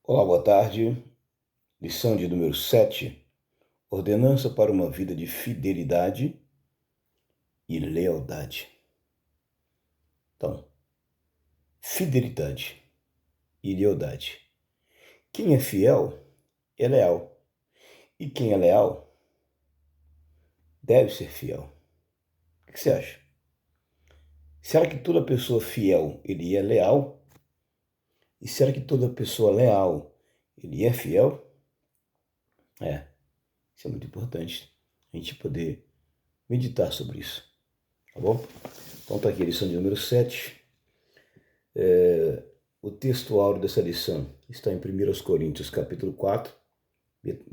Olá, boa tarde. Lição de número 7. Ordenança para uma vida de fidelidade e lealdade. Então, fidelidade e lealdade. Quem é fiel é leal. E quem é leal deve ser fiel. O que você acha? Será que toda pessoa fiel ele é leal? E será que toda pessoa leal ele é fiel? Isso é muito importante a gente poder meditar sobre isso, tá bom? Então tá aqui a lição de número 7. O texto áureo dessa lição está em 1 Coríntios, capítulo 4,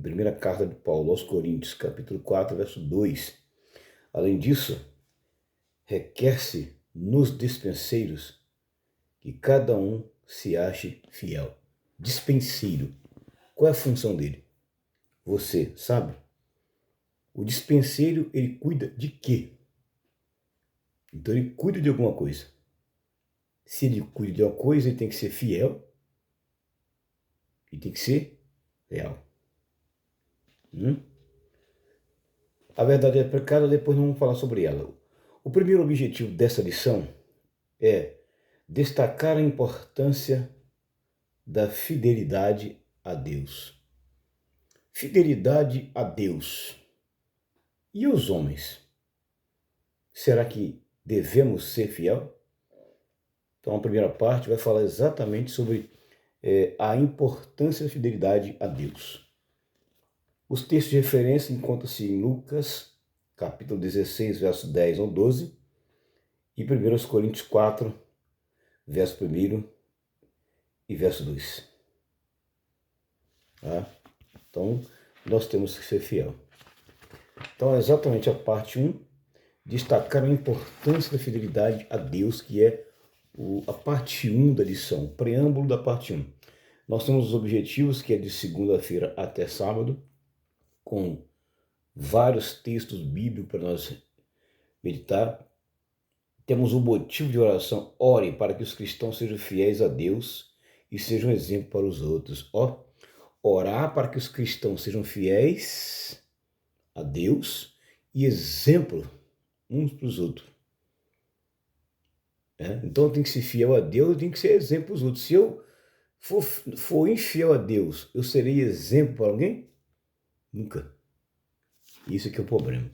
primeira carta de Paulo aos Coríntios, capítulo 4, verso 2. Além disso, requer-se nos dispenseiros que cada um se ache fiel. Dispenseiro. Qual é a função dele? Você sabe? O dispenseiro, ele cuida de quê? Então ele cuida de alguma coisa. Se ele cuida de uma coisa, ele tem que ser fiel e tem que ser leal. A verdade é precária, depois não vamos falar sobre ela. O primeiro objetivo dessa lição é destacar a importância da fidelidade a Deus. Fidelidade a Deus. E os homens? Será que devemos ser fiel? Então a primeira parte vai falar exatamente sobre a importância da fidelidade a Deus. Os textos de referência encontram-se em Lucas, capítulo 16, verso 10 ao 12, e 1 Coríntios 4, verso 1 e verso 2. Tá? Então, nós temos que ser fiel. Então, é exatamente a parte 1, destacar a importância da fidelidade a Deus, que é a parte 1 da lição, o preâmbulo da parte 1. Nós temos os objetivos, que é de segunda-feira até sábado, com vários textos bíblicos para nós meditar. Temos o motivo de oração: ore para que os cristãos sejam fiéis a Deus e sejam um exemplo para os outros. Orar para que os cristãos sejam fiéis a Deus e exemplo uns para os outros. Então eu tenho que ser fiel a Deus, eu tenho que ser exemplo para os outros. Se eu for infiel a Deus, eu serei exemplo para alguém? Nunca. Isso que é o problema.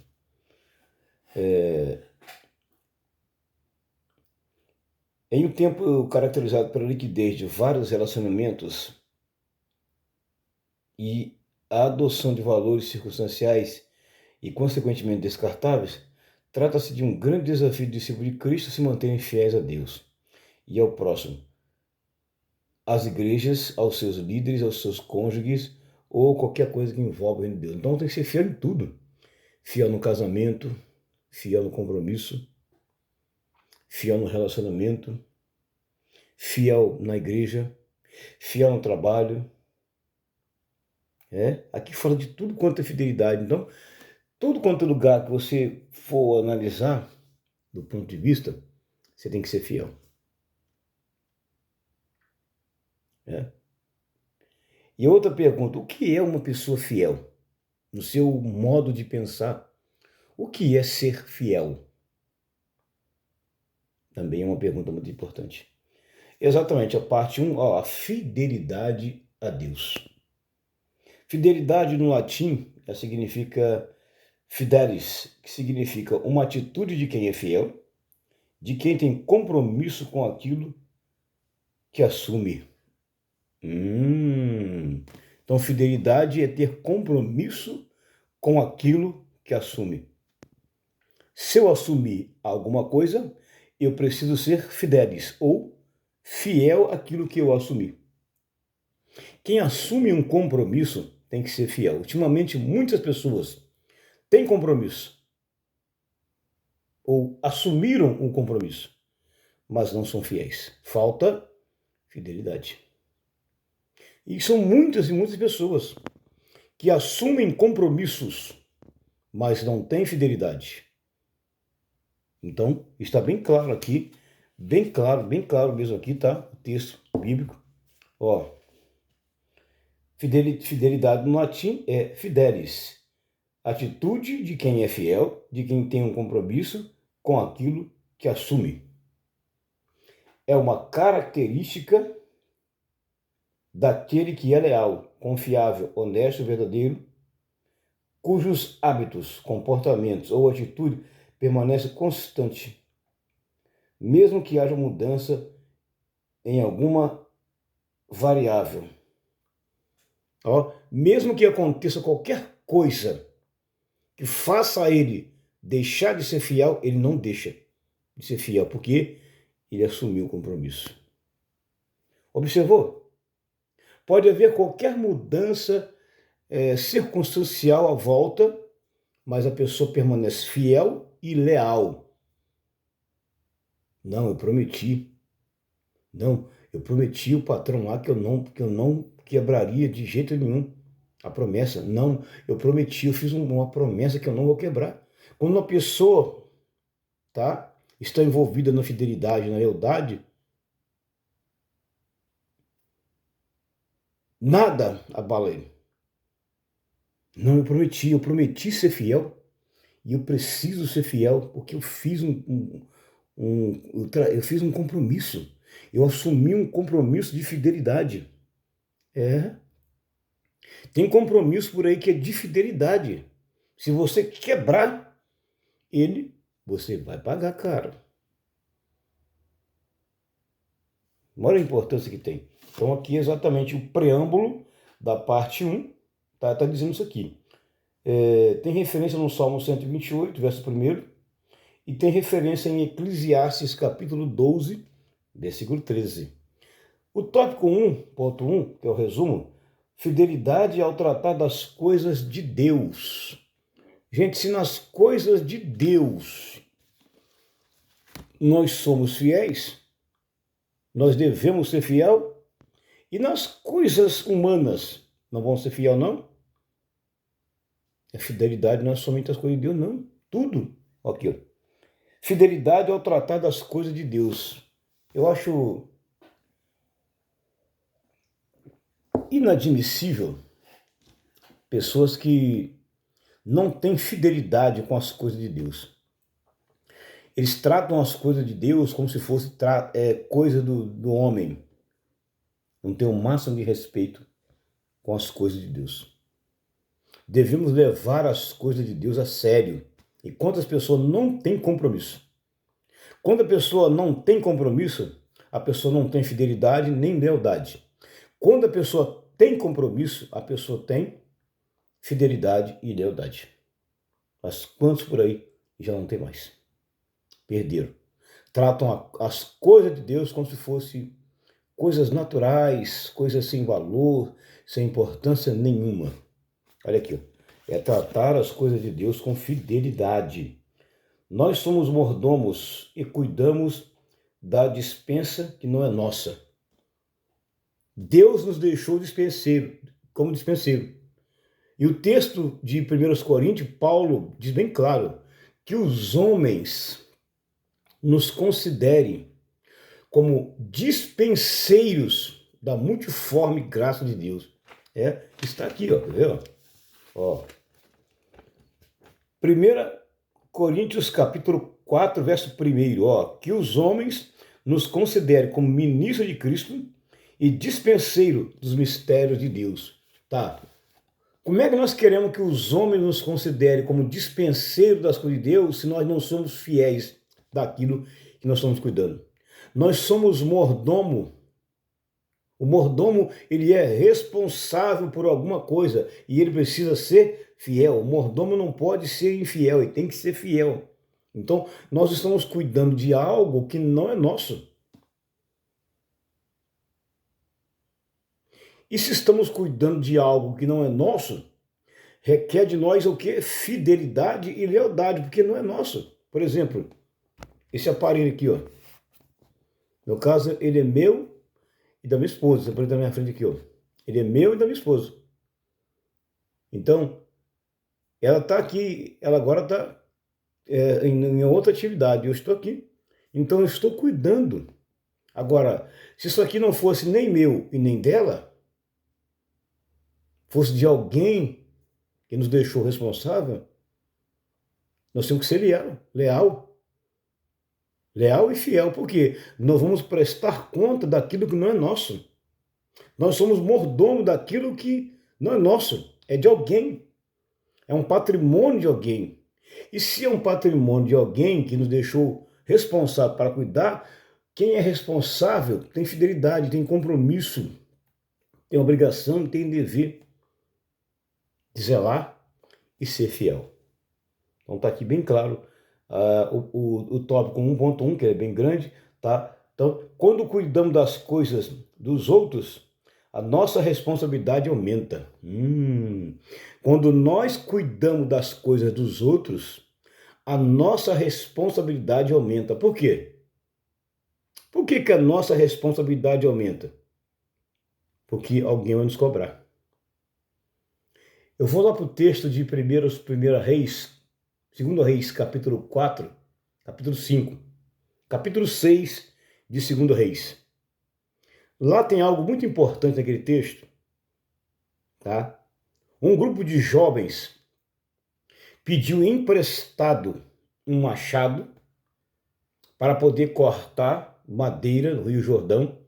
Em um tempo caracterizado pela liquidez de vários relacionamentos e a adoção de valores circunstanciais e, consequentemente, descartáveis, trata-se de um grande desafio do discípulo de Cristo se manterem fiéis a Deus e ao próximo, às igrejas, aos seus líderes, aos seus cônjuges ou qualquer coisa que envolva o reino de Deus. Então tem que ser fiel em tudo. Fiel no casamento, fiel no compromisso, fiel no relacionamento, fiel na igreja, fiel no trabalho. Aqui fala de tudo quanto é fidelidade. Então, todo quanto é lugar que você for analisar, do ponto de vista, você tem que ser fiel. E outra pergunta: o que é uma pessoa fiel? No seu modo de pensar, o que é ser fiel? Também é uma pergunta muito importante. Exatamente, a parte 1, a fidelidade a Deus. Fidelidade no latim significa fidelis, que significa uma atitude de quem é fiel, de quem tem compromisso com aquilo que assume. Então, fidelidade é ter compromisso com aquilo que assume. Se eu assumir alguma coisa, eu preciso ser fidelis, ou fiel àquilo que eu assumi. Quem assume um compromisso tem que ser fiel. Ultimamente, muitas pessoas têm compromisso, ou assumiram um compromisso, mas não são fiéis. Falta fidelidade. E são muitas e muitas pessoas que assumem compromissos, mas não têm fidelidade. Então, está bem claro aqui, bem claro mesmo aqui, tá? O texto bíblico. Fidelidade no latim é fidelis, atitude de quem é fiel, de quem tem um compromisso com aquilo que assume. É uma característica daquele que é leal, confiável, honesto, verdadeiro, cujos hábitos, comportamentos ou atitude permanecem constantes, mesmo que haja mudança em alguma variável. Mesmo que aconteça qualquer coisa que faça ele deixar de ser fiel, ele não deixa de ser fiel, porque ele assumiu o compromisso. Observou? Pode haver qualquer mudança circunstancial à volta, mas a pessoa permanece fiel e leal. Não, eu prometi. Não, eu prometi o patrão lá que eu não quebraria de jeito nenhum a promessa. Não, eu prometi, eu fiz uma promessa que eu não vou quebrar. Quando uma pessoa, está envolvida na fidelidade, na lealdade, nada abala ele. Não, eu prometi ser fiel, e eu preciso ser fiel, porque eu fiz eu fiz um compromisso. Eu assumi um compromisso de fidelidade. Tem compromisso por aí que é de fidelidade. Se você quebrar ele, você vai pagar caro. Olha a importância que tem. Então aqui é exatamente o preâmbulo da parte 1, tá dizendo isso aqui. Tem referência no Salmo 128, verso 1, e tem referência em Eclesiastes capítulo 12, versículo 13. O tópico 1.1, que é o resumo, fidelidade ao tratar das coisas de Deus. Gente, se nas coisas de Deus nós somos fiéis, nós devemos ser fiel, e nas coisas humanas não vamos ser fiel, não? A fidelidade não é somente as coisas de Deus, não. Tudo. Aqui, ó. Fidelidade ao tratar das coisas de Deus. Eu acho inadmissível pessoas que não têm fidelidade com as coisas de Deus. Eles tratam as coisas de Deus como se fosse coisa do homem. Não tem o máximo de respeito com as coisas de Deus. Devemos levar as coisas de Deus a sério. E quantas pessoas não têm compromisso? Quando a pessoa não tem compromisso, a pessoa não tem fidelidade nem lealdade. Quando a pessoa tem compromisso, a pessoa tem fidelidade e lealdade. Mas quantos por aí já não tem mais? Perderam. Tratam as coisas de Deus como se fossem coisas naturais, coisas sem valor, sem importância nenhuma. Olha aqui, é tratar as coisas de Deus com fidelidade. Nós somos mordomos e cuidamos da despensa que não é nossa. Deus nos deixou como dispenseiro. E o texto de 1 Coríntios, Paulo diz bem claro que os homens nos considerem como dispenseiros da multiforme graça de Deus. Está aqui, ó, viu? 1 Coríntios capítulo 4, verso 1, que os homens nos considerem como ministro de Cristo e dispenseiro dos mistérios de Deus. Como é que nós queremos que os homens nos considerem como dispenseiro das coisas de Deus se nós não somos fiéis daquilo que nós estamos cuidando? Nós somos mordomo. O mordomo, ele é responsável por alguma coisa e ele precisa ser fiel. O mordomo não pode ser infiel, ele tem que ser fiel. Então, nós estamos cuidando de algo que não é nosso. E se estamos cuidando de algo que não é nosso, requer de nós o quê? Fidelidade e lealdade, porque não é nosso. Por exemplo, esse aparelho aqui, ó. No caso, ele é meu e da minha esposa. Esse aparelho tá na minha frente aqui, ó. Ele é meu e da minha esposa. Então, ela está aqui, ela agora está em outra atividade. Eu estou aqui. Então, eu estou cuidando. Agora, se isso aqui não fosse nem meu e nem dela, fosse de alguém que nos deixou responsável, nós temos que ser leal e fiel, porque nós vamos prestar conta daquilo que não é nosso. Nós somos mordomo daquilo que não é nosso, é de alguém, é um patrimônio de alguém. E se é um patrimônio de alguém que nos deixou responsável para cuidar, quem é responsável tem fidelidade, tem compromisso, tem obrigação, tem dever de zelar e ser fiel. Então está aqui bem claro o tópico 1.1, que é bem grande, tá? Então, quando cuidamos das coisas dos outros, a nossa responsabilidade aumenta. Quando nós cuidamos das coisas dos outros, a nossa responsabilidade aumenta. Por quê? Por que a nossa responsabilidade aumenta? Porque alguém vai nos cobrar. Eu vou lá para o texto de 1 Reis, 2 Reis, capítulo 4, capítulo 5, capítulo 6 de 2 Reis. Lá tem algo muito importante naquele texto, tá? Um grupo de jovens pediu emprestado um machado para poder cortar madeira no Rio Jordão,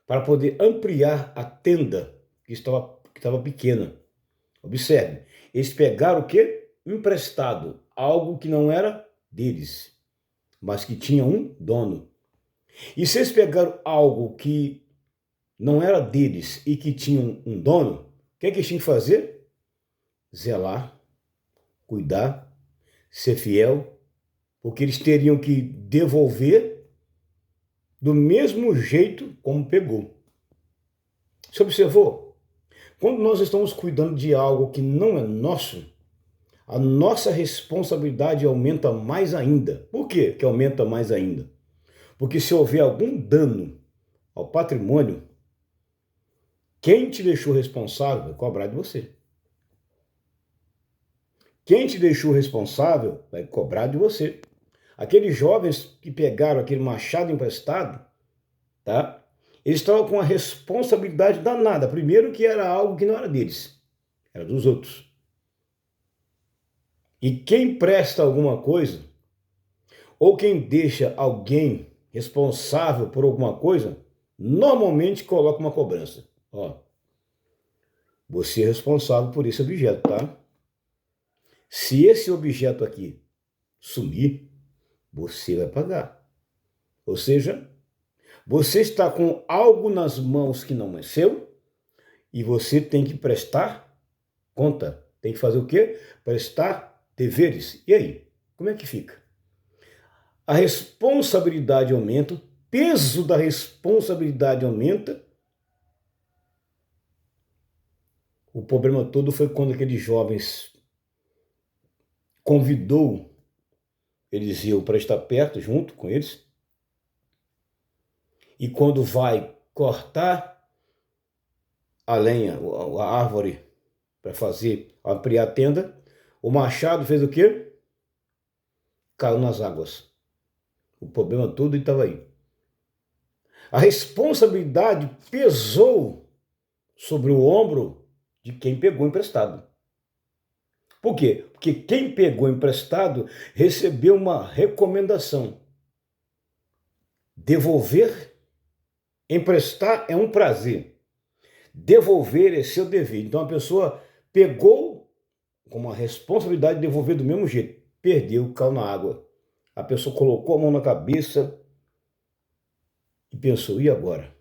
para poder ampliar a tenda que estava pequena. Observe, eles pegaram o quê? Emprestado, algo que não era deles, mas que tinha um dono. E se eles pegaram algo que não era deles e que tinha um dono, o que eles tinham que fazer? Zelar, cuidar, ser fiel, porque eles teriam que devolver do mesmo jeito como pegou. Você observou? Quando nós estamos cuidando de algo que não é nosso, a nossa responsabilidade aumenta mais ainda. Por quê que aumenta mais ainda? Porque se houver algum dano ao patrimônio, quem te deixou responsável vai cobrar de você. Quem te deixou responsável vai cobrar de você. Aqueles jovens que pegaram aquele machado emprestado, tá? Eles estavam com a responsabilidade danada. Primeiro que era algo que não era deles, era dos outros. E quem presta alguma coisa, ou quem deixa alguém responsável por alguma coisa, normalmente coloca uma cobrança. Ó, você é responsável por esse objeto, tá? Se esse objeto aqui sumir, você vai pagar. Ou seja, você está com algo nas mãos que não é seu e você tem que prestar conta. Tem que fazer o quê? Prestar deveres. E aí? Como é que fica? A responsabilidade aumenta, o peso da responsabilidade aumenta. O problema todo foi quando aqueles jovens convidou Eliseu para estar perto, junto com eles. E quando vai cortar a lenha, a árvore, para ampliar a tenda, o machado fez o quê? Caiu nas águas. O problema todo estava aí. A responsabilidade pesou sobre o ombro de quem pegou emprestado. Por quê? Porque quem pegou emprestado recebeu uma recomendação. Devolver, emprestar é um prazer. Devolver é seu dever. Então a pessoa pegou com uma responsabilidade de devolver do mesmo jeito. Perdeu, caiu na água. A pessoa colocou a mão na cabeça e pensou, e agora?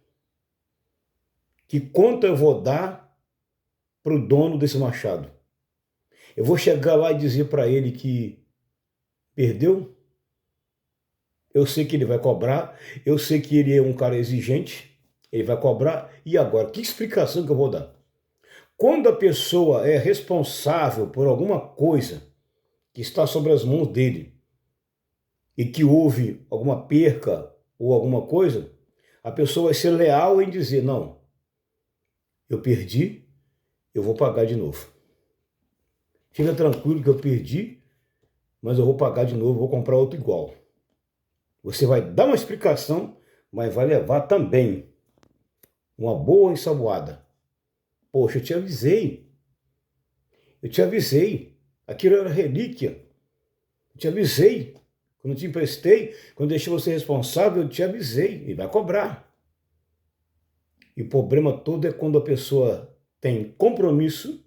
Que conta eu vou dar para o dono desse machado? Eu vou chegar lá e dizer para ele que perdeu? Eu sei que ele vai cobrar, eu sei que ele é um cara exigente, ele vai cobrar, e agora? Que explicação que eu vou dar? Quando a pessoa é responsável por alguma coisa que está sobre as mãos dele e que houve alguma perca ou alguma coisa, a pessoa vai ser leal em dizer, não, eu perdi, eu vou pagar de novo. Fica tranquilo que eu perdi, mas eu vou pagar de novo, vou comprar outro igual. Você vai dar uma explicação, mas vai levar também uma boa ensaboada. Poxa, eu te avisei. Eu te avisei. Aquilo era relíquia. Eu te avisei. Quando eu te emprestei, quando eu deixei você responsável, eu te avisei. E vai cobrar. E o problema todo é quando a pessoa tem compromisso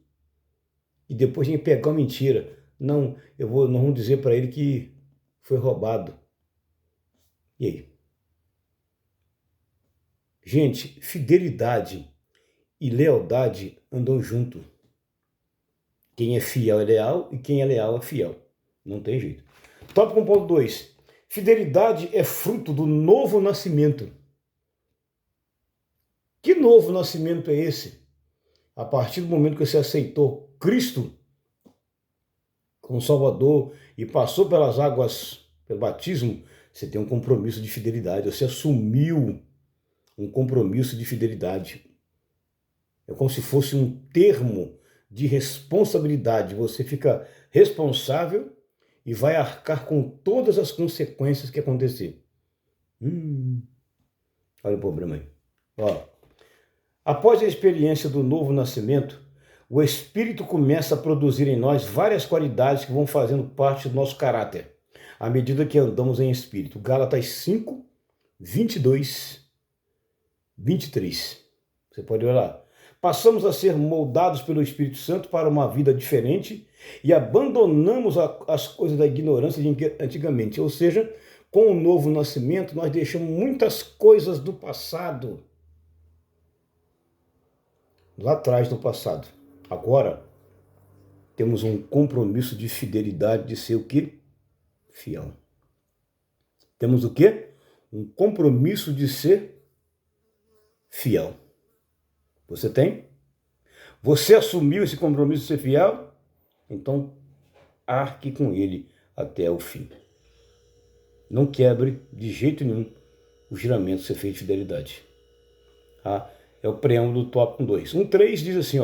e depois vem pegar uma mentira. Não, nós vamos dizer para ele que foi roubado. E aí? Gente, fidelidade e lealdade andam junto. Quem é fiel é leal e quem é leal é fiel. Não tem jeito. Tópico 1.2. Fidelidade é fruto do novo nascimento. Que novo nascimento é esse? A partir do momento que você aceitou Cristo como Salvador e passou pelas águas, pelo batismo, você tem um compromisso de fidelidade. Você assumiu um compromisso de fidelidade. É como se fosse um termo de responsabilidade. Você fica responsável e vai arcar com todas as consequências que acontecer. Olha o problema aí. Após a experiência do novo nascimento, o Espírito começa a produzir em nós várias qualidades que vão fazendo parte do nosso caráter, à medida que andamos em Espírito. Gálatas 5, 22, 23. Você pode olhar lá. Passamos a ser moldados pelo Espírito Santo para uma vida diferente e abandonamos as coisas da ignorância de antigamente. Ou seja, com o novo nascimento, nós deixamos muitas coisas do passado, lá atrás do passado. Agora, temos um compromisso de fidelidade de ser o quê? Fiel. Temos o quê? Um compromisso de ser fiel. Você tem? Você assumiu esse compromisso de ser fiel? Então, arque com ele até o fim. Não quebre de jeito nenhum o juramento de ser feito de fidelidade. É o preâmbulo do tópico 2. 1.3 diz assim,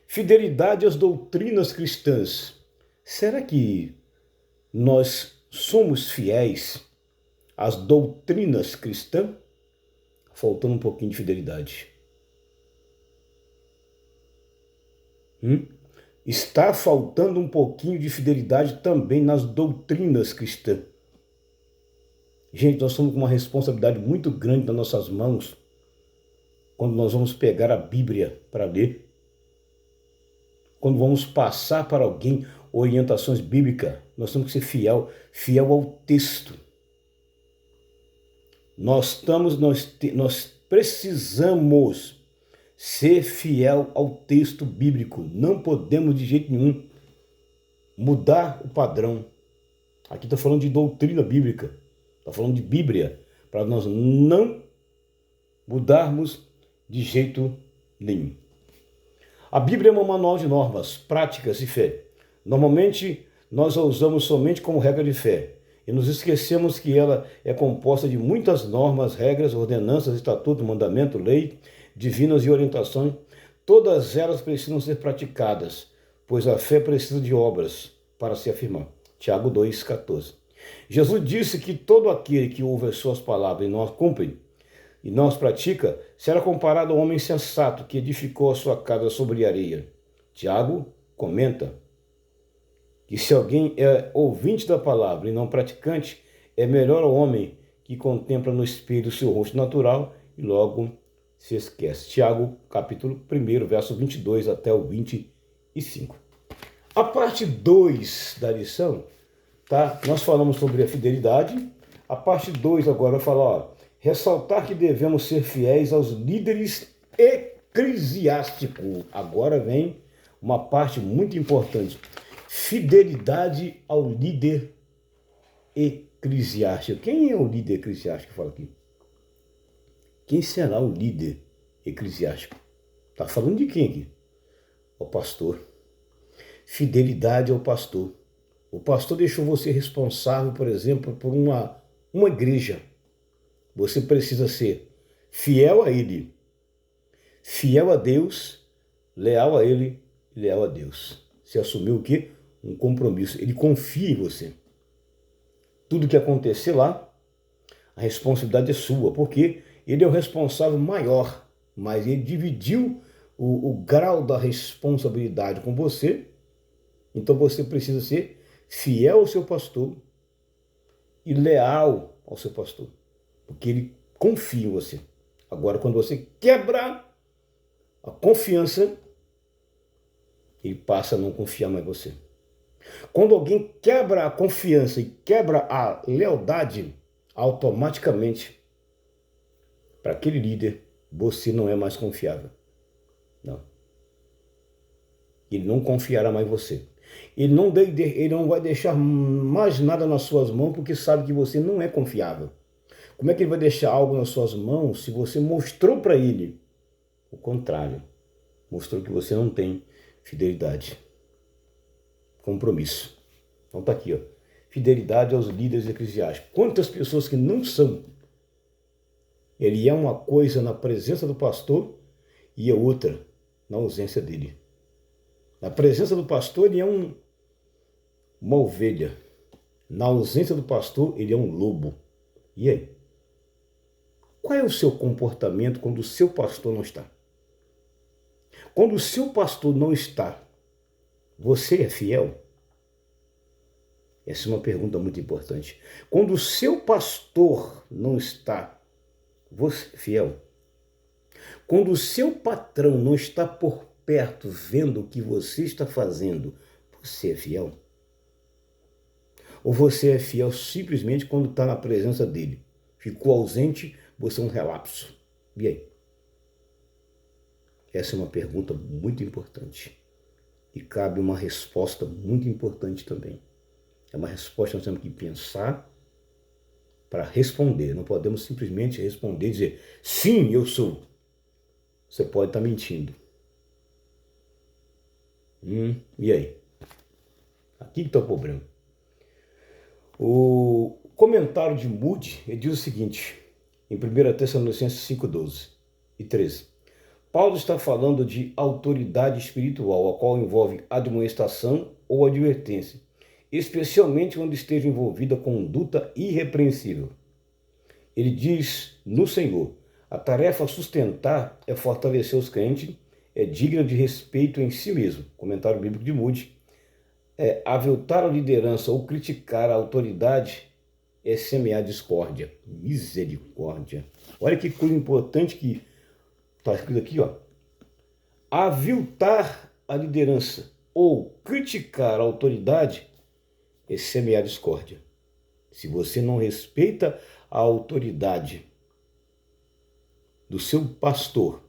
fidelidade às doutrinas cristãs. Será que nós somos fiéis às doutrinas cristãs? Faltando um pouquinho de fidelidade. Está faltando um pouquinho de fidelidade também nas doutrinas cristãs. Gente, nós estamos com uma responsabilidade muito grande nas nossas mãos quando nós vamos pegar a Bíblia para ler, quando vamos passar para alguém orientações bíblicas, nós temos que ser fiel ao texto. Nós precisamos ser fiel ao texto bíblico. Não podemos de jeito nenhum mudar o padrão. Aqui está falando de doutrina bíblica, está falando de Bíblia, para nós não mudarmos de jeito nenhum. A Bíblia é um manual de normas, práticas e fé. Normalmente, nós a usamos somente como regra de fé e nos esquecemos que ela é composta de muitas normas, regras, ordenanças, estatuto, mandamento, lei, divinas e orientações. Todas elas precisam ser praticadas, pois a fé precisa de obras para se afirmar. Tiago 2,14. Jesus disse que todo aquele que ouve as suas palavras e não as cumpre, e não as pratica, será comparado ao homem sensato que edificou a sua casa sobre areia. Tiago comenta que se alguém é ouvinte da palavra e não praticante, é melhor ao homem que contempla no espelho o seu rosto natural e logo se esquece. Tiago, capítulo 1, verso 22 até o 25. A parte 2 da lição, nós falamos sobre a fidelidade. A parte 2 agora vai falar, ressaltar que devemos ser fiéis aos líderes eclesiásticos. Agora vem uma parte muito importante. Fidelidade ao líder eclesiástico. Quem é o líder eclesiástico? Fala aqui. Quem será o líder eclesiástico? Está falando de quem aqui? O pastor. Fidelidade ao pastor. O pastor deixou você responsável, por exemplo, por uma igreja. Você precisa ser fiel a ele, fiel a Deus, leal a ele, leal a Deus. Você assumiu o quê? Um compromisso. Ele confia em você. Tudo que acontecer lá, a responsabilidade é sua, porque ele é o responsável maior, mas ele dividiu o grau da responsabilidade com você Então você precisa ser fiel ao seu pastor e leal ao seu pastor, porque ele confia em você. Agora, quando você quebra a confiança, ele passa a não confiar mais em você. Quando alguém quebra a confiança e quebra a lealdade, automaticamente, para aquele líder, você não é mais confiável. Não. Ele não confiará mais em você. Ele não vai deixar mais nada nas suas mãos porque sabe que você não é confiável. Como é que ele vai deixar algo nas suas mãos se você mostrou para ele o contrário? Mostrou que você não tem fidelidade, compromisso. Então tá aqui, ó. Fidelidade aos líderes eclesiásticos. Quantas pessoas que não são? Ele é uma coisa na presença do pastor e é outra na ausência dele. Na presença do pastor, ele é uma ovelha. Na ausência do pastor, ele é um lobo. E aí? Qual é o seu comportamento quando o seu pastor não está? Quando o seu pastor não está, você é fiel? Essa é uma pergunta muito importante. Quando o seu pastor não está, você é fiel? Quando o seu patrão não está por perto vendo o que você está fazendo, você é fiel? Ou você é fiel simplesmente quando está na presença dele? Ficou ausente, você é um relapso. E aí? Essa é uma pergunta muito importante. E cabe uma resposta muito importante também. É uma resposta que nós temos que pensar para responder. Não podemos simplesmente responder e dizer, sim, eu sou. Você pode estar mentindo. E aí? Aqui que está o problema. O comentário de Moody diz o seguinte, em 1 Tessalonicenses 5:12 e 13. Paulo está falando de autoridade espiritual, a qual envolve admoestação ou advertência, especialmente quando esteja envolvida conduta irrepreensível. Ele diz no Senhor, a tarefa a sustentar é fortalecer os crentes, é digna de respeito em si mesmo. Comentário bíblico de Moody. Aviltar a liderança ou criticar a autoridade é semear discórdia. Misericórdia. Olha que coisa importante que está escrito aqui, ó. Aviltar a liderança ou criticar a autoridade é semear discórdia. Se você não respeita a autoridade do seu pastor,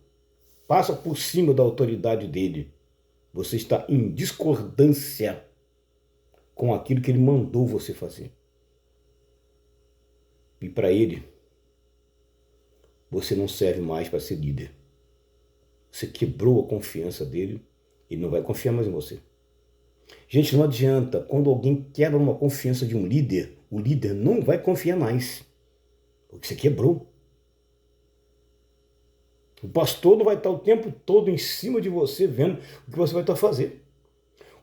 passa por cima da autoridade dele, você está em discordância com aquilo que ele mandou você fazer. E para ele, você não serve mais para ser líder. Você quebrou a confiança dele, ele não vai confiar mais em você. Gente, não adianta, quando alguém quebra uma confiança de um líder, o líder não vai confiar mais, porque você quebrou. O pastor não vai estar o tempo todo em cima de você, vendo o que você vai estar fazendo.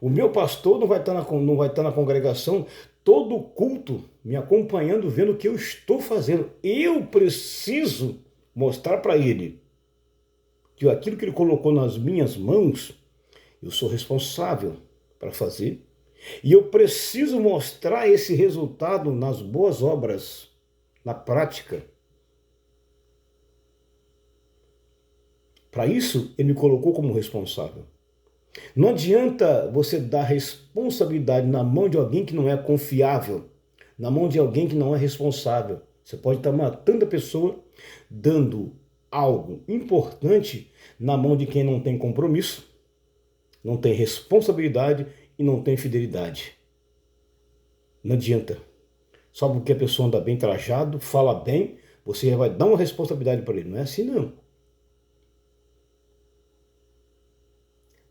O meu pastor não vai estar na congregação todo culto me acompanhando, vendo o que eu estou fazendo. Eu preciso mostrar para ele que aquilo que ele colocou nas minhas mãos, eu sou responsável para fazer. E eu preciso mostrar esse resultado nas boas obras, na prática. Para isso, ele me colocou como responsável. Não adianta você dar responsabilidade na mão de alguém que não é confiável, na mão de alguém que não é responsável. Você pode estar matando a pessoa, dando algo importante na mão de quem não tem compromisso, não tem responsabilidade e não tem fidelidade. Não adianta. Só porque a pessoa anda bem trajado, fala bem, você já vai dar uma responsabilidade para ele. Não é assim, não.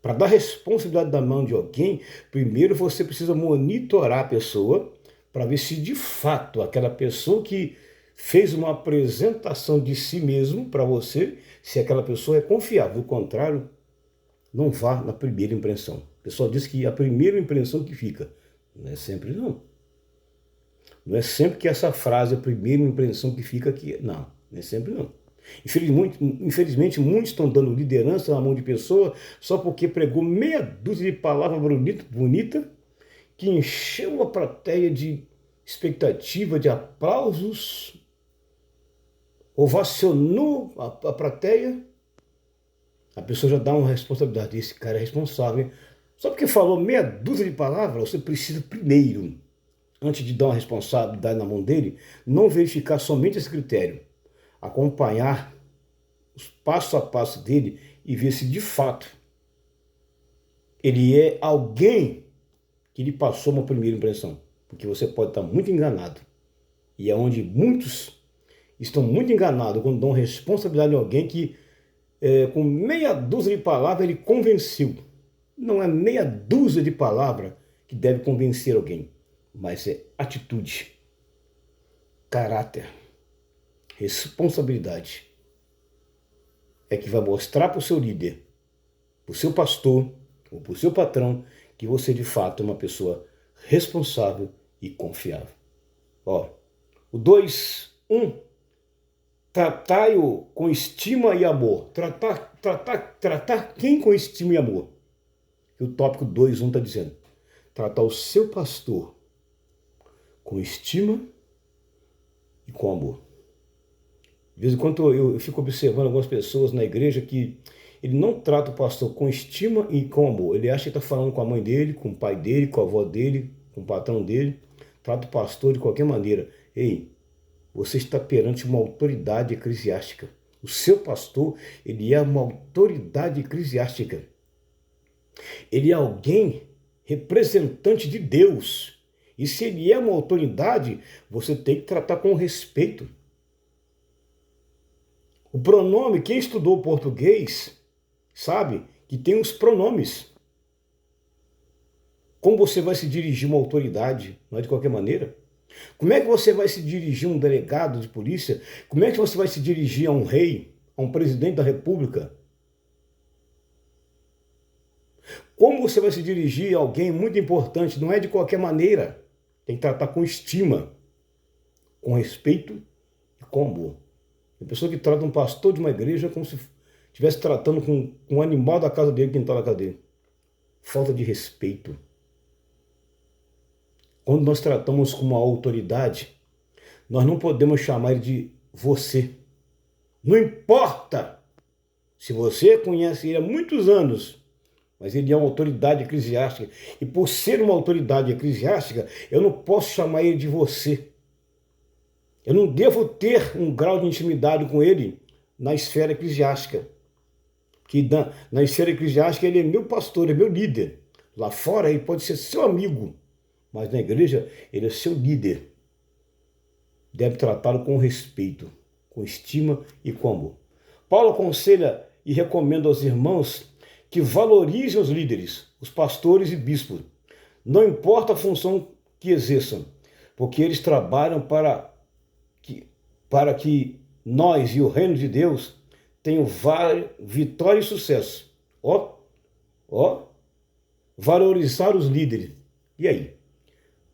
Para dar responsabilidade na mão de alguém, primeiro você precisa monitorar a pessoa para ver se de fato aquela pessoa que fez uma apresentação de si mesmo para você, se aquela pessoa é confiável. Do contrário, não vá na primeira impressão. O pessoal diz que a primeira impressão que fica. Não é sempre não. Não é sempre que essa frase, a primeira impressão que fica aqui. Não, não é sempre não. Infelizmente, muitos estão dando liderança na mão de pessoa só porque pregou meia dúzia de palavras bonita que encheu a plateia de expectativa, de aplausos, ovacionou a plateia. A pessoa já dá uma responsabilidade. Esse cara é responsável. Só porque falou meia dúzia de palavras, você precisa primeiro, antes de dar uma responsabilidade na mão dele, não verificar somente esse critério. Acompanhar os passo a passo dele e ver se de fato ele é alguém que lhe passou uma primeira impressão. Porque você pode estar muito enganado. E é onde muitos estão muito enganados quando dão responsabilidade a alguém que, com meia dúzia de palavras, ele convenceu. Não é meia dúzia de palavras que deve convencer alguém, mas é atitude, caráter, responsabilidade. É que vai mostrar para o seu líder, para o seu pastor ou para o seu patrão que você de fato é uma pessoa responsável e confiável. Ó, o 2:1, tratai-o com estima e amor. Tratar quem com estima e amor? E o tópico 2:1 está dizendo, tratar o seu pastor com estima e com amor. De vez em quando eu fico observando algumas pessoas na igreja que ele não trata o pastor com estima e com amor. Ele acha que está falando com a mãe dele, com o pai dele, com a avó dele, com o patrão dele. Trata o pastor de qualquer maneira. Ei, você está perante uma autoridade eclesiástica. O seu pastor, ele é uma autoridade eclesiástica. Ele é alguém representante de Deus. E se ele é uma autoridade, você tem que tratar com respeito. O pronome, quem estudou português, sabe que tem os pronomes. Como você vai se dirigir a uma autoridade? Não é de qualquer maneira. Como é que você vai se dirigir a um delegado de polícia? Como é que você vai se dirigir a um rei, a um presidente da república? Como você vai se dirigir a alguém muito importante? Não é de qualquer maneira. Tem que tratar com estima, com respeito e com amor. Tem pessoa que trata um pastor de uma igreja como se estivesse tratando com um animal da casa dele, quem está na casa dele. Falta de respeito. Quando nós tratamos com uma autoridade, nós não podemos chamar ele de você. Não importa se você conhece ele há muitos anos, mas ele é uma autoridade eclesiástica. E por ser uma autoridade eclesiástica, eu não posso chamar ele de você. Eu não devo ter um grau de intimidade com ele na esfera eclesiástica. Que na esfera eclesiástica ele é meu pastor, é meu líder. Lá fora ele pode ser seu amigo, mas na igreja ele é seu líder. Deve tratá-lo com respeito, com estima e com amor. Paulo aconselha e recomenda aos irmãos que valorizem os líderes, os pastores e bispos. Não importa a função que exerçam, porque eles trabalham para que nós e o reino de Deus tenham vitória e sucesso. Valorizar os líderes. E aí?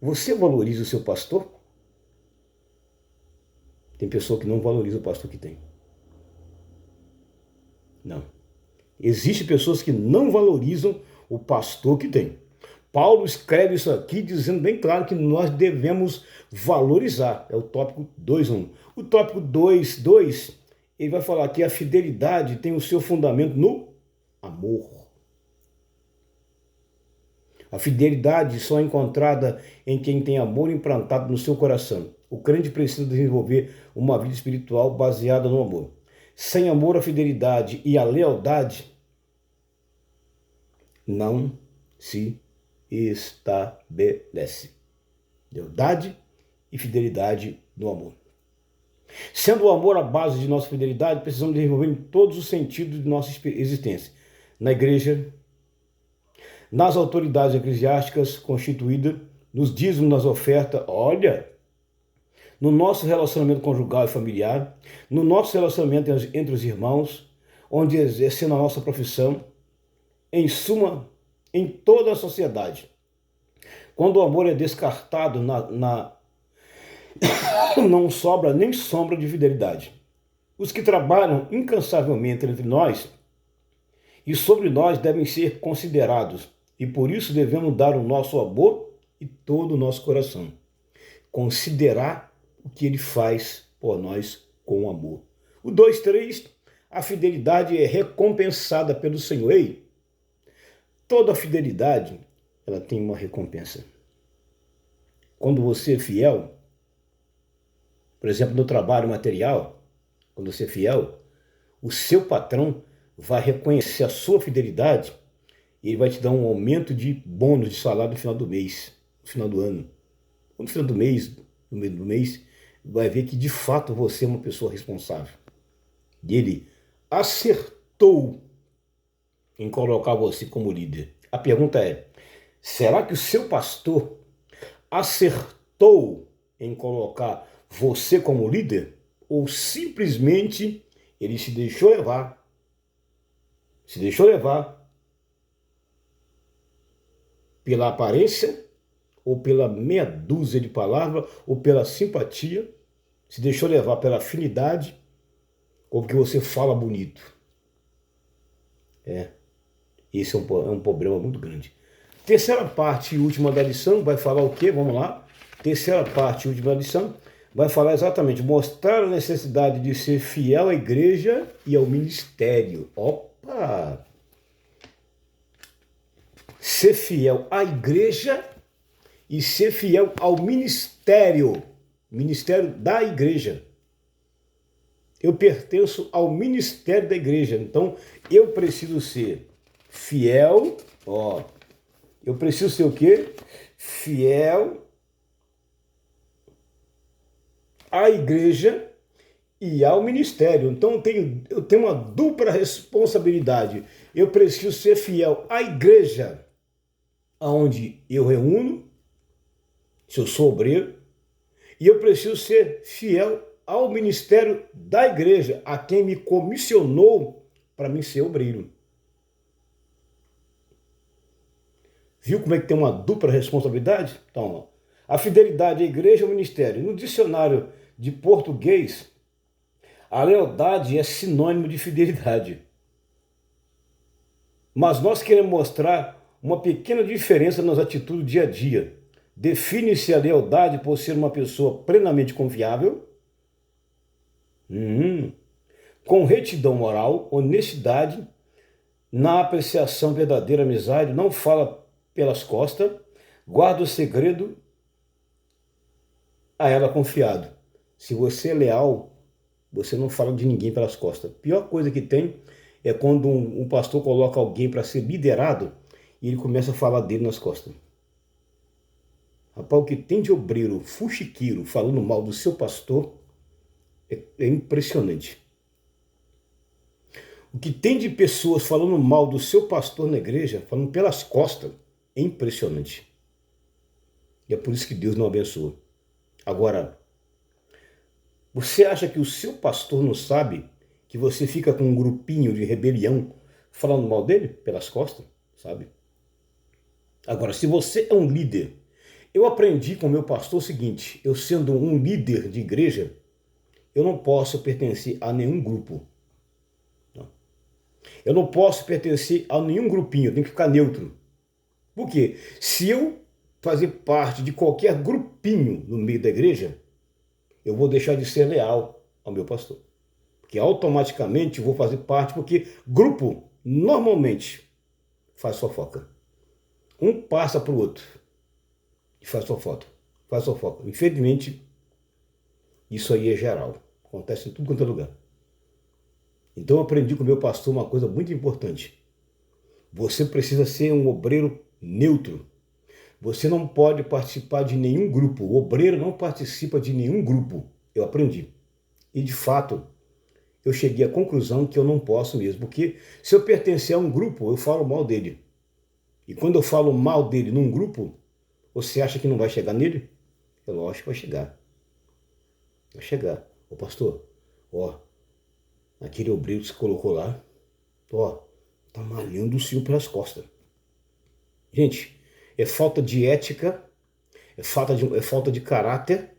Você valoriza o seu pastor? Tem pessoa que não valoriza o pastor que tem. Não. Existem pessoas que não valorizam o pastor que tem. Paulo escreve isso aqui dizendo bem claro que nós devemos valorizar. É o tópico 2:1. O tópico 2:2, ele vai falar que a fidelidade tem o seu fundamento no amor. A fidelidade só é encontrada em quem tem amor implantado no seu coração. O crente precisa desenvolver uma vida espiritual baseada no amor. Sem amor, a fidelidade e a lealdade não se estabelece. Lealdade e fidelidade no amor. Sendo o amor a base de nossa fidelidade, precisamos desenvolver em todos os sentidos de nossa existência. Na igreja, nas autoridades eclesiásticas constituídas, nos dízimos, nas ofertas, no nosso relacionamento conjugal e familiar, no nosso relacionamento entre os irmãos, onde exercendo a nossa profissão, em suma, em toda a sociedade. Quando o amor é descartado, não sobra nem sombra de fidelidade. Os que trabalham incansavelmente entre nós e sobre nós devem ser considerados, e por isso devemos dar o nosso amor e todo o nosso coração. Considerar o que ele faz por nós com amor. O 2:3, a fidelidade é recompensada pelo Senhor. Ei, toda fidelidade, ela tem uma recompensa. Quando você é fiel, por exemplo, no trabalho material, quando você é fiel, o seu patrão vai reconhecer a sua fidelidade e ele vai te dar um aumento de bônus de salário no final do mês, no final do ano. No final do mês, no meio do mês, vai ver que de fato você é uma pessoa responsável. E ele acertou em colocar você como líder. A pergunta é, será que o seu pastor acertou em colocar você como líder? Ou simplesmente ele se deixou levar? Se deixou levar pela aparência, ou pela meia dúzia de palavras, ou pela simpatia, se deixou levar pela afinidade, ou porque você fala bonito. Esse é um problema muito grande. Terceira parte e última da lição vai falar o quê? Vamos lá. Terceira parte e última da lição vai falar exatamente, mostrar a necessidade de ser fiel à igreja e ao ministério. Opa! Ser fiel à igreja e ser fiel ao ministério da igreja. Eu pertenço ao ministério da igreja, então eu preciso ser fiel, eu preciso ser o quê? Fiel à igreja e ao ministério. Então eu tenho uma dupla responsabilidade. Eu preciso ser fiel à igreja, onde eu reúno, se eu sou obreiro, e eu preciso ser fiel ao ministério da igreja, a quem me comissionou para mim ser obreiro. Viu como é que tem uma dupla responsabilidade? Então, a fidelidade à igreja e ao ministério. No dicionário de português, a lealdade é sinônimo de fidelidade. Mas nós queremos mostrar uma pequena diferença nas atitudes do dia a dia. Define-se a lealdade por ser uma pessoa plenamente confiável, com retidão moral, honestidade, na apreciação verdadeira amizade, não fala pelas costas, guarda o segredo a ela confiado. Se você é leal, você não fala de ninguém pelas costas. A pior coisa que tem é quando um pastor coloca alguém para ser liderado e ele começa a falar dele nas costas. Rapaz, o que tem de obreiro fuxiqueiro falando mal do seu pastor é impressionante. O que tem de pessoas falando mal do seu pastor na igreja, falando pelas costas, é impressionante. E é por isso que Deus não abençoa. Agora, você acha que o seu pastor não sabe que você fica com um grupinho de rebelião falando mal dele pelas costas? Sabe? Agora, se você é um líder, eu aprendi com o meu pastor o seguinte, eu sendo um líder de igreja, eu não posso pertencer a nenhum grupo. Não. Eu não posso pertencer a nenhum grupinho, eu tenho que ficar neutro. Por quê? Se eu fazer parte de qualquer grupinho no meio da igreja, eu vou deixar de ser leal ao meu pastor. Porque automaticamente eu vou fazer parte, porque grupo normalmente faz fofoca. Um passa para o outro e faz fofoca. Infelizmente, isso aí é geral. Acontece em tudo quanto é lugar. Então eu aprendi com o meu pastor uma coisa muito importante. Você precisa ser um obreiro neutro. Você não pode participar de nenhum grupo. O obreiro não participa de nenhum grupo. Eu aprendi. E de fato, eu cheguei à conclusão que eu não posso mesmo. Porque se eu pertencer a um grupo, eu falo mal dele. E quando eu falo mal dele num grupo, você acha que não vai chegar nele? É lógico que vai chegar. Vai chegar. Ô pastor, aquele obreiro que você colocou lá, tá malhando o senhor pelas costas. Gente, é falta de ética, é falta de caráter,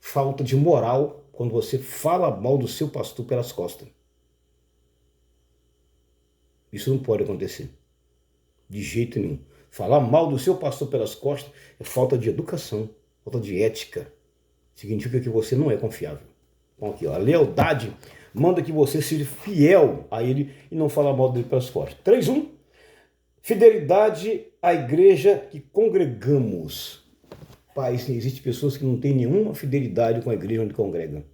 falta de moral quando você fala mal do seu pastor pelas costas. Isso não pode acontecer. De jeito nenhum. Falar mal do seu pastor pelas costas é falta de educação, falta de ética. Significa que você não é confiável. Então aqui, ó, a lealdade manda que você seja fiel a ele e não falar mal dele pelas costas. 3.1. Fidelidade à igreja que congregamos. Pai, existem pessoas que não têm nenhuma fidelidade com a igreja onde congregam.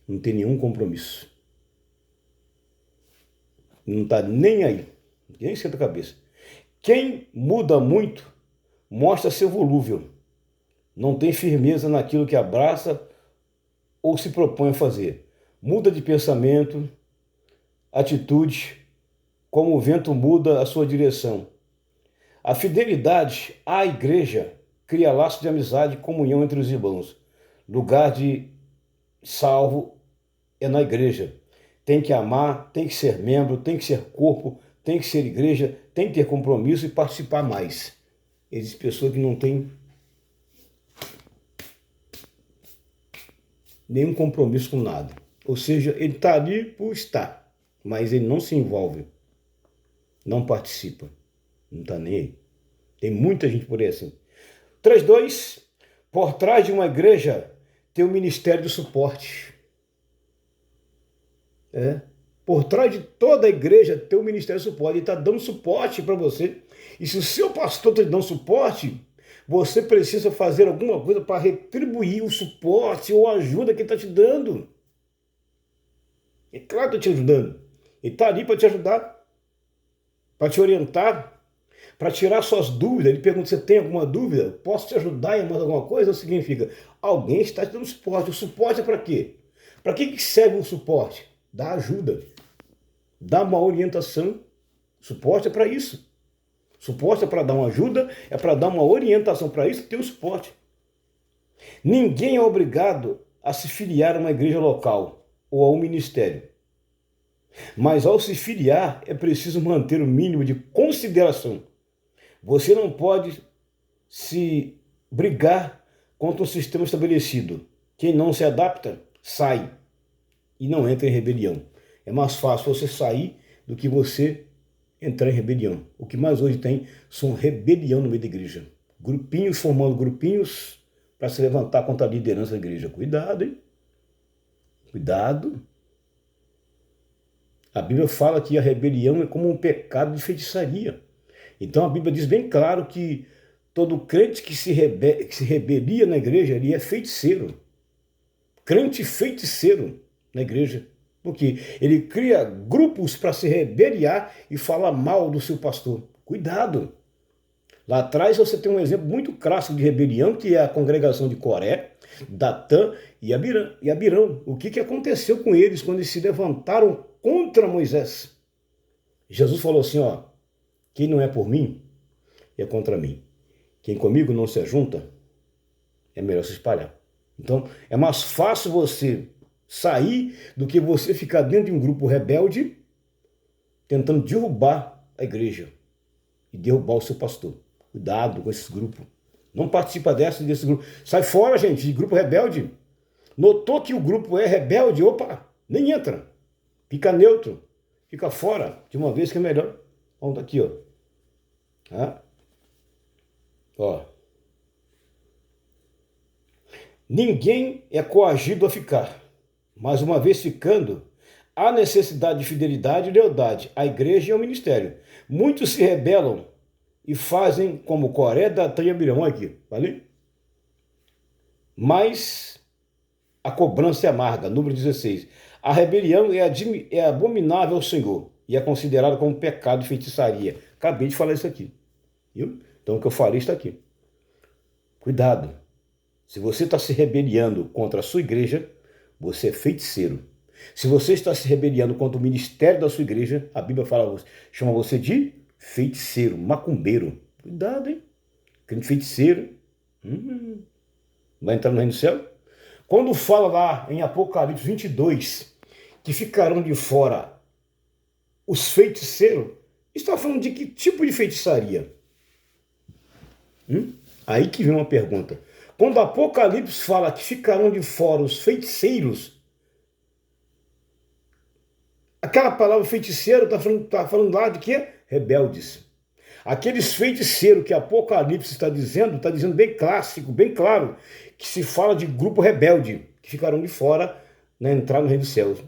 Não tem nenhum compromisso. Não está nem aí. Nem esquenta a cabeça. Quem muda muito mostra ser volúvel. Não tem firmeza naquilo que abraça ou se propõe a fazer. Muda de pensamento, atitude, como o vento muda a sua direção. A fidelidade à igreja cria laços de amizade e comunhão entre os irmãos. Lugar de salvo é na igreja. Tem que amar, tem que ser membro, tem que ser corpo, tem que ser igreja, tem que ter compromisso e participar mais. Existem pessoas que não têm nenhum compromisso com nada. Ou seja, ele está ali por estar, mas ele não se envolve, não participa, não está nem aí. Tem muita gente por aí assim. 3.2. Por trás de uma igreja tem o ministério de suporte. Por trás de toda a igreja tem o ministério de suporte. Ele está dando suporte para você. E se o seu pastor está te dando suporte, você precisa fazer alguma coisa para retribuir o suporte ou a ajuda que ele está te dando. É claro que está te ajudando. Ele está ali para te ajudar, para te orientar, para tirar suas dúvidas. Ele pergunta: você tem alguma dúvida? Posso te ajudar em mais alguma coisa? Isso significa, alguém está te dando suporte. O suporte é para quê? Para que serve o suporte? Dá ajuda, dá uma orientação. Suporte é para isso. Suporte é para dar uma ajuda, é para dar uma orientação. Para isso tem o suporte. Ninguém é obrigado a se filiar a uma igreja local ou a um ministério. Mas ao se filiar, é preciso manter o mínimo de consideração. Você não pode se brigar contra um sistema estabelecido. Quem não se adapta, sai e não entra em rebelião. É mais fácil você sair do que você entrar em rebelião. O que mais hoje tem são rebelião no meio da igreja. Grupinhos formando grupinhos para se levantar contra a liderança da igreja. Cuidado, hein? Cuidado. A Bíblia fala que a rebelião é como um pecado de feitiçaria. Então a Bíblia diz bem claro que todo crente que se rebelia na igreja, ele é feiticeiro. Crente feiticeiro na igreja. Porque ele cria grupos para se rebeliar e falar mal do seu pastor. Cuidado! Lá atrás você tem um exemplo muito clássico de rebelião, que é a congregação de Coré, Datã e Abirão. O que aconteceu com eles quando eles se levantaram contra Moisés? Jesus falou assim, ó: quem não é por mim, é contra mim. Quem comigo não se ajunta, é melhor se espalhar. Então, é mais fácil você sair do que você ficar dentro de um grupo rebelde tentando derrubar a igreja e derrubar o seu pastor. Cuidado com esses grupos. Não participa desse grupo. Sai fora, gente, de grupo rebelde. Notou que o grupo é rebelde? Opa, nem entra. Fica neutro. Fica fora de uma vez, que é melhor. Vamos aqui, ó. Ó. Ninguém é coagido a ficar. Mas uma vez ficando, há necessidade de fidelidade e lealdade à igreja e ao ministério. Muitos se rebelam e fazem como Coré, Datã e Abirão aqui, vale? Mas a cobrança é amarga, número 16. A rebelião é abominável ao Senhor e é considerada como pecado de feitiçaria. Acabei de falar isso aqui, viu? Então o que eu falei está aqui. Cuidado. Se você está se rebeliando contra a sua igreja, você é feiticeiro. Se você está se rebeliando contra o ministério da sua igreja, a Bíblia chama você de feiticeiro, macumbeiro. Cuidado, hein? Aquele feiticeiro vai entrar no reino do céu. Quando fala lá em Apocalipse 22 que ficarão de fora os feiticeiros, está falando de que tipo de feitiçaria? Aí que vem uma pergunta. Quando Apocalipse fala que ficarão de fora os feiticeiros, aquela palavra feiticeiro está falando lá de quê? Rebeldes. Aqueles feiticeiros que Apocalipse está dizendo bem clássico, bem claro, que se fala de grupo rebelde, que ficarão de fora na entrada no reino dos céus.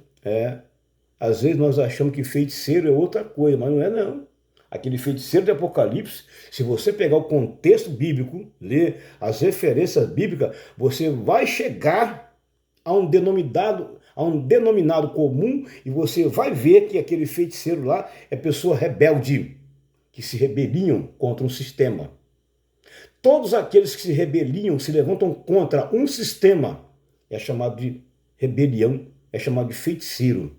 Às vezes nós achamos que feiticeiro é outra coisa, mas não é não. Aquele feiticeiro de Apocalipse, se você pegar o contexto bíblico, ler as referências bíblicas, você vai chegar a um denominado comum e você vai ver que aquele feiticeiro lá é pessoa rebelde, que se rebeliam contra um sistema. Todos aqueles que se rebeliam, se levantam contra um sistema, é chamado de rebelião, é chamado de feiticeiro.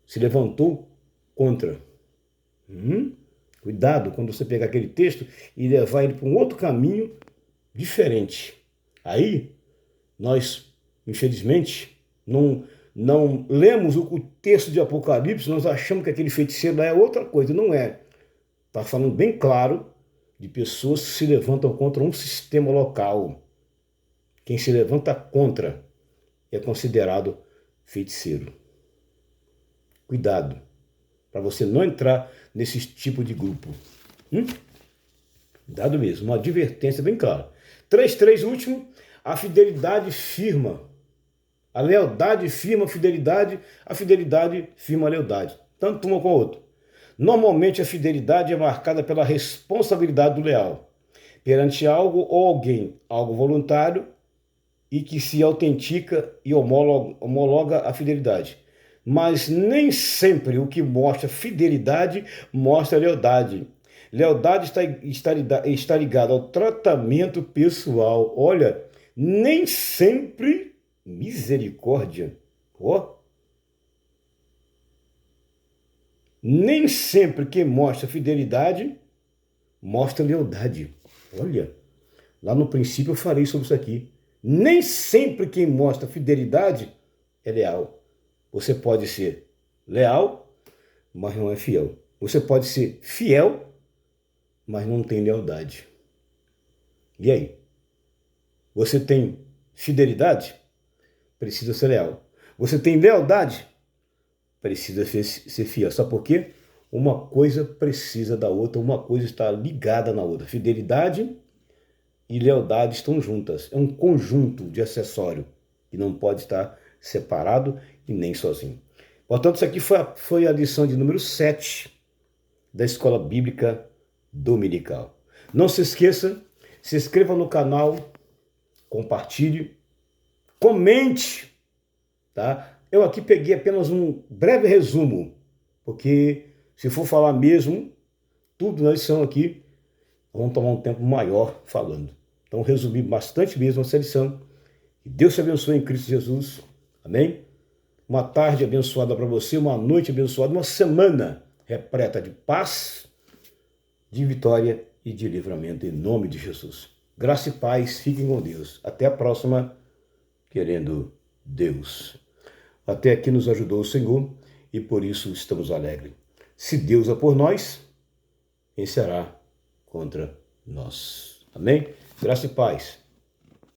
Se levantou contra. Cuidado quando você pegar aquele texto e levar ele para um outro caminho diferente. Aí, nós, infelizmente, não lemos o texto de Apocalipse, nós achamos que aquele feiticeiro lá é outra coisa. Não é. Está falando bem claro de pessoas que se levantam contra um sistema local. Quem se levanta contra é considerado feiticeiro. Cuidado, para você não entrar nesse tipo de grupo. Cuidado mesmo, uma advertência bem clara. 3.3, último, a fidelidade firma. A lealdade firma a fidelidade firma a lealdade. Tanto uma como a outra. Normalmente a fidelidade é marcada pela responsabilidade do leal perante algo ou alguém, algo voluntário e que se autentica e homologa a fidelidade. Mas nem sempre o que mostra fidelidade mostra lealdade. Lealdade está ligada ao tratamento pessoal. Olha, nem sempre misericórdia. Nem sempre quem mostra fidelidade mostra lealdade. Olha, lá no princípio eu falei sobre isso aqui. Nem sempre quem mostra fidelidade é leal. Você pode ser leal, mas não é fiel. Você pode ser fiel, mas não tem lealdade. E aí? Você tem fidelidade? Precisa ser leal. Você tem lealdade? Precisa ser fiel. Sabe por quê? Uma coisa precisa da outra, uma coisa está ligada na outra. Fidelidade e lealdade estão juntas. É um conjunto de acessório que não pode estar separado e nem sozinho. Portanto, isso aqui foi a lição de número 7 da Escola Bíblica Dominical. Não se esqueça, se inscreva no canal, compartilhe, comente, tá? Eu aqui peguei apenas um breve resumo, porque se for falar mesmo, tudo na lição aqui, vamos tomar um tempo maior falando. Então, resumi bastante mesmo essa lição. Que Deus te abençoe em Cristo Jesus. Amém? Uma tarde abençoada para você, uma noite abençoada, uma semana repleta de paz, de vitória e de livramento em nome de Jesus. Graça e paz, fiquem com Deus. Até a próxima, querendo Deus. Até aqui nos ajudou o Senhor e por isso estamos alegres. Se Deus é por nós, quem será contra nós? Amém? Graça e paz.